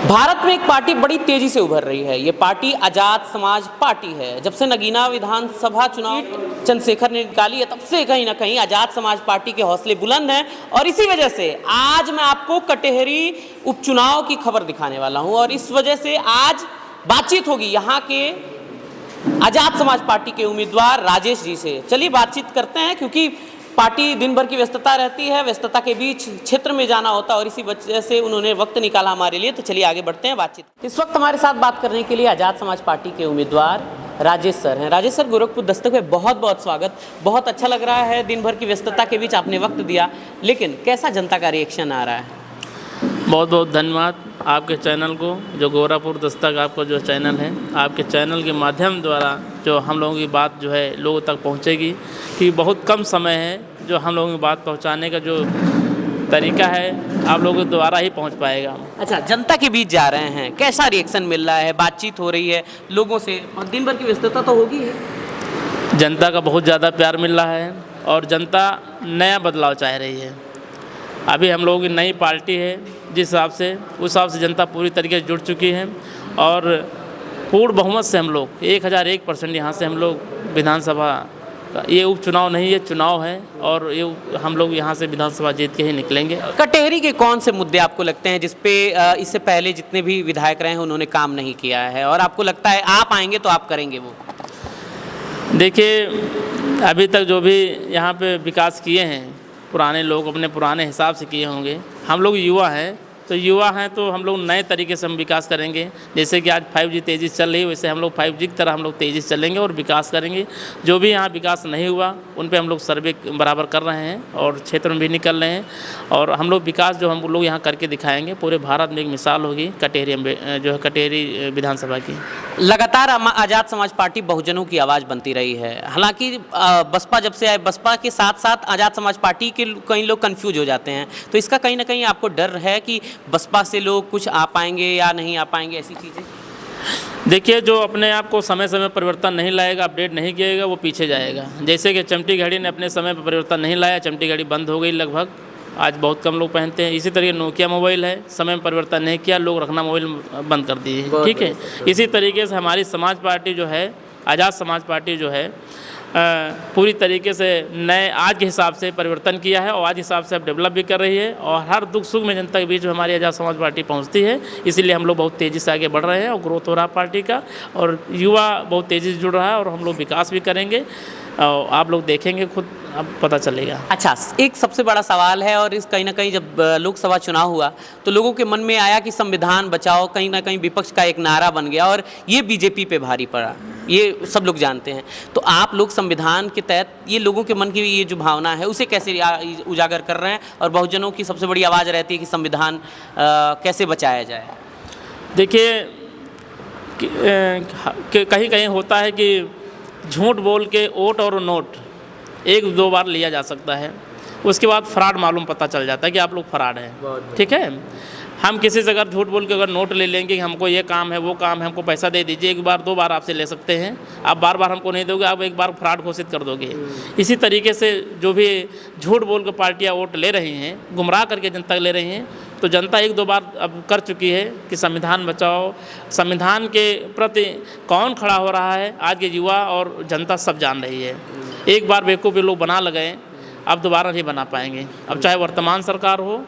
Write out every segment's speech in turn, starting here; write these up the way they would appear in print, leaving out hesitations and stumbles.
भारत में एक पार्टी बड़ी तेजी से उभर रही है। ये पार्टी आजाद समाज पार्टी है। जब से नगीना विधानसभा चुनाव चंद्रशेखर ने निकाली है, तब से कहीं ना कहीं आजाद समाज पार्टी के हौसले बुलंद हैं और इसी वजह से आज मैं आपको कटेहरी उपचुनाव की खबर दिखाने वाला हूं और इस वजह से आज बातचीत होगी यहाँ के आजाद समाज पार्टी के उम्मीदवार राजेश जी से। चलिए बातचीत करते हैं, क्योंकि पार्टी दिन भर की व्यस्तता रहती है, व्यस्तता के बीच क्षेत्र में जाना होता है और इसी वजह से उन्होंने वक्त निकाला हमारे लिए। तो चलिए आगे बढ़ते हैं बातचीत। इस वक्त हमारे साथ बात करने के लिए आजाद समाज पार्टी के उम्मीदवार राजेश सर हैं। राजेश सर, गोरखपुर दस्तक में बहुत बहुत स्वागत। बहुत अच्छा लग रहा है, दिन भर की व्यस्तता के बीच आपने वक्त दिया, लेकिन कैसा जनता का रिएक्शन आ रहा है? बहुत बहुत धन्यवाद आपके चैनल को, जो गोरखपुर दस्तक आपका जो चैनल है, आपके चैनल के माध्यम द्वारा जो हम लोगों की बात जो है लोगों तक पहुंचेगी, कि बहुत कम समय है जो हम लोगों की बात पहुंचाने का जो तरीका है आप लोगों के द्वारा ही पहुंच पाएगा। अच्छा, जनता के बीच जा रहे हैं, कैसा रिएक्शन मिल रहा है? बातचीत हो रही है लोगों से और दिन भर की व्यस्तता तो होगी है। जनता का बहुत ज़्यादा प्यार मिल रहा है और जनता नया बदलाव चाह रही है। अभी हम लोगों की नई पार्टी है, जिस हिसाब से उस हिसाब से जनता पूरी तरीके से जुड़ चुकी है और पूर्ण बहुमत से हम लोग 1001% यहाँ से हम लोग विधानसभा का, ये उपचुनाव नहीं ये चुनाव है और ये हम लोग यहाँ से विधानसभा जीत के ही निकलेंगे। कटेहरी के कौन से मुद्दे आपको लगते हैं जिसपे इससे पहले जितने भी विधायक रहे हैं उन्होंने काम नहीं किया है और आपको लगता है आप आएंगे तो आप करेंगे वो? देखिए, अभी तक जो भी यहाँ पे विकास किए हैं पुराने लोग अपने पुराने हिसाब से किए होंगे। हम लोग युवा हैं तो हम लोग नए तरीके से हम विकास करेंगे। जैसे कि आज 5G तेज़ी से चल रही है, वैसे हम लोग 5G की तरह हम लोग तेज़ी से चलेंगे और विकास करेंगे। जो भी यहाँ विकास नहीं हुआ उन पे हम लोग सर्वे बराबर कर रहे हैं और क्षेत्र में भी निकल रहे हैं और हम लोग विकास जो हम लोग यहाँ करके दिखाएंगे, पूरे भारत में एक मिसाल होगी कटेहरी विधानसभा की। लगातार आजाद समाज पार्टी बहुजनों की आवाज़ बनती रही है। हालांकि बसपा जब से आए, बसपा के साथ साथ आजाद समाज पार्टी के कई लोग कंफ्यूज हो जाते हैं, तो इसका कहीं ना कहीं आपको डर है कि बसपा से लोग कुछ आ पाएंगे या नहीं आ पाएंगे, ऐसी चीज़ें? देखिए, जो अपने आप को समय समय परिवर्तन नहीं लाएगा, अपडेट नहीं किएगा, वो पीछे जाएगा। जैसे कि चमटी घड़ी ने अपने समय पर परिवर्तन नहीं लाया, चमटी घड़ी बंद हो गई लगभग, आज बहुत कम लोग पहनते हैं। इसी तरीके नोकिया मोबाइल है, समय में परिवर्तन नहीं किया, लोग रखना मोबाइल बंद कर दिए, ठीक है। इसी तरीके से हमारी समाज पार्टी जो है, आज़ाद समाज पार्टी जो है, पूरी तरीके से नए आज के हिसाब से परिवर्तन किया है और आज के हिसाब से अब डेवलप भी कर रही है और हर दुख सुख में जनता के बीच में हमारी आज़ाद समाज पार्टी पहुंचती है। इसीलिए हम लोग बहुत तेज़ी से आगे बढ़ रहे हैं और ग्रोथ हो रहा है पार्टी का और युवा बहुत तेज़ी से जुड़ रहा है और हम लोग विकास भी करेंगे और आप लोग देखेंगे, खुद अब पता चलेगा। अच्छा, एक सबसे बड़ा सवाल है और इस कहीं ना कहीं जब लोकसभा चुनाव हुआ तो लोगों के मन में आया कि संविधान बचाओ, कहीं ना कहीं विपक्ष का एक नारा बन गया और ये बीजेपी पे भारी पड़ा, ये सब लोग जानते हैं। तो आप लोग संविधान के तहत ये लोगों के मन की ये जो भावना है उसे कैसे उजागर कर रहे हैं और बहुजनों की सबसे बड़ी आवाज़ रहती है कि संविधान कैसे बचाया जाए? देखिए, कहीं कहीं होता है कि झूठ बोल के वोट और नोट एक दो बार लिया जा सकता है, उसके बाद फ्रॉड मालूम पता चल जाता है कि आप लोग फ्रॉड हैं, ठीक है। हम किसी से अगर झूठ बोल के अगर नोट ले लेंगे कि हमको ये काम है वो काम है, हमको पैसा दे दीजिए, एक बार दो बार आपसे ले सकते हैं, आप बार बार हमको नहीं दोगे, आप एक बार फ्रॉड घोषित कर दोगे। इसी तरीके से जो भी झूठ बोल के पार्टियाँ वोट ले रही हैं, गुमराह करके जनता ले रही हैं, तो जनता एक दो बार अब कर चुकी है कि संविधान बचाओ। संविधान के प्रति कौन खड़ा हो रहा है आज के युवा और जनता सब जान रही है। एक बार बेवकूफ़ लोग बना लगे, अब दोबारा नहीं बना पाएंगे। अब चाहे वर्तमान सरकार हो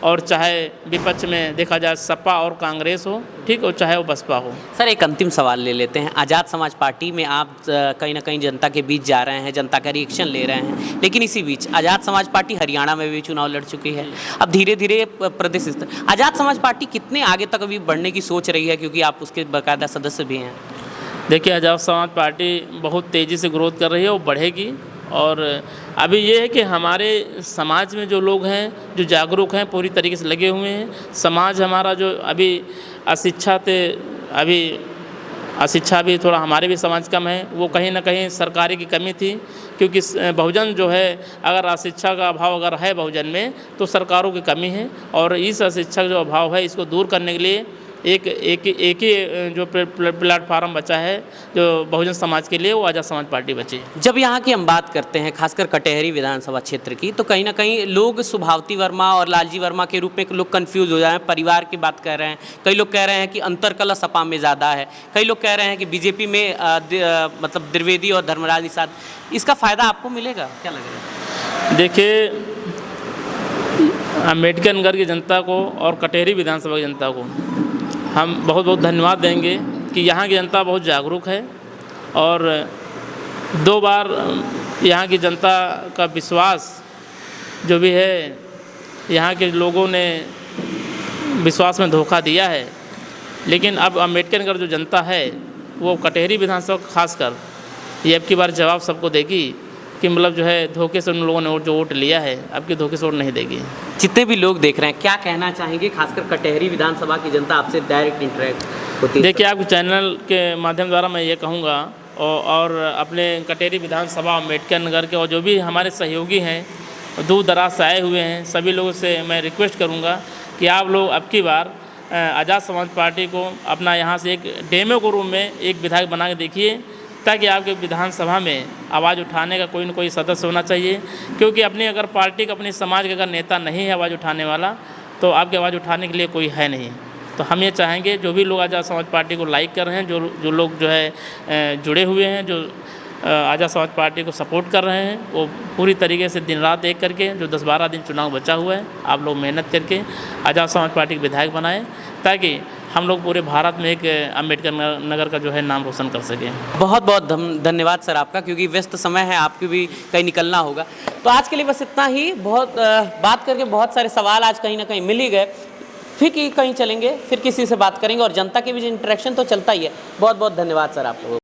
और चाहे विपक्ष में देखा जाए सपा और कांग्रेस हो, ठीक, और चाहे वो बसपा हो। सर, एक अंतिम सवाल ले लेते हैं। आज़ाद समाज पार्टी में आप कहीं ना कहीं जनता के बीच जा रहे हैं, जनता का रिएक्शन ले रहे हैं, लेकिन इसी बीच आज़ाद समाज पार्टी हरियाणा में भी चुनाव लड़ चुकी है। अब धीरे धीरे प्रदेश स्तर आज़ाद समाज पार्टी कितने आगे तक अभी बढ़ने की सोच रही है, क्योंकि आप उसके बाकायदा सदस्य भी हैं? देखिए, आज़ाद समाज पार्टी बहुत तेज़ी से ग्रोथ कर रही है और बढ़ेगी। और अभी ये है कि हमारे समाज में जो लोग हैं, जो जागरूक हैं, पूरी तरीके से लगे हुए हैं। समाज हमारा जो अभी अशिक्षा भी थोड़ा हमारे भी समाज कम है, वो कहीं ना कहीं सरकारी की कमी थी, क्योंकि बहुजन जो है, अगर अशिक्षा का अभाव अगर है बहुजन में तो सरकारों की कमी है और इस अशिक्षा का जो अभाव है इसको दूर करने के लिए एक ही जो प्लेटफार्म बचा है जो बहुजन समाज के लिए, वो आज़ाद समाज पार्टी बची है। जब यहाँ की हम बात करते हैं खासकर कटेहरी विधानसभा क्षेत्र की, तो कहीं ना कहीं लोग सुभावती वर्मा और लालजी वर्मा के रूप में लोग कंफ्यूज हो जाए हैं। परिवार की बात कर रहे हैं, कई लोग कह रहे हैं कि अंतरकलह सपा में ज़्यादा है, कई लोग कह रहे हैं कि बीजेपी में मतलब द्विवेदी और धर्मराज निषाद। इसका फ़ायदा आपको मिलेगा, क्या लग रहा है? देखिए, अम्बेडकर नगर की जनता को और कटेहरी विधानसभा की जनता को हम बहुत बहुत धन्यवाद देंगे कि यहाँ की जनता बहुत जागरूक है और 2 बार यहाँ की जनता का विश्वास जो भी है, यहाँ के लोगों ने विश्वास में धोखा दिया है। लेकिन अब अम्बेडकर नगर जो जनता है वो कटेहरी विधानसभा खासकर ये अब की बार जवाब सबको देगी कि मतलब जो है धोखे से उन लोगों ने जो वोट लिया है, अब की धोखे से वोट नहीं देगी। जितने भी लोग देख रहे हैं, क्या कहना चाहेंगे? खासकर कटेहरी विधानसभा की जनता आपसे डायरेक्ट इंटरेक्ट होती है। देखिए, आपके चैनल के माध्यम द्वारा मैं ये कहूँगा और अपने कटेहरी विधानसभा अम्बेडकर नगर के और जो भी हमारे सहयोगी हैं, दूर दराज से आए हुए हैं, सभी लोगों से मैं रिक्वेस्ट करूँगा कि आप लोग अब की बार आज़ाद समाज पार्टी को अपना यहाँ से एक डेमो के रूम में एक विधायक बना के देखिए, ताकि आपके विधानसभा में आवाज़ उठाने का कोई न कोई सदस्य होना चाहिए। क्योंकि अपनी अगर पार्टी का, अपने समाज का अगर नेता नहीं है आवाज़ उठाने वाला, तो आपकी आवाज़ उठाने के लिए कोई है नहीं। तो हम ये चाहेंगे जो भी लोग आज़ाद समाज पार्टी को लाइक कर रहे हैं, जो लोग जो है जुड़े हुए हैं, जो आज़ाद समाज पार्टी को सपोर्ट कर रहे हैं, वो पूरी तरीके से दिन रात एक करके, जो 10-12 दिन चुनाव बचा हुआ है, आप लोग मेहनत करके आज़ाद समाज पार्टी के विधायक बनाएं, ताकि हम लोग पूरे भारत में एक अम्बेडकर नगर का जो है नाम रोशन कर सकें। बहुत बहुत धन्यवाद सर आपका, क्योंकि व्यस्त समय है, आपकी भी कहीं निकलना होगा। तो आज के लिए बस इतना ही। बहुत बात करके बहुत सारे सवाल आज कहीं ना कहीं मिल ही गए। फिर कहीं चलेंगे, फिर किसी से बात करेंगे और जनता के बीच इंटरेक्शन तो चलता ही है। बहुत बहुत धन्यवाद सर आपको।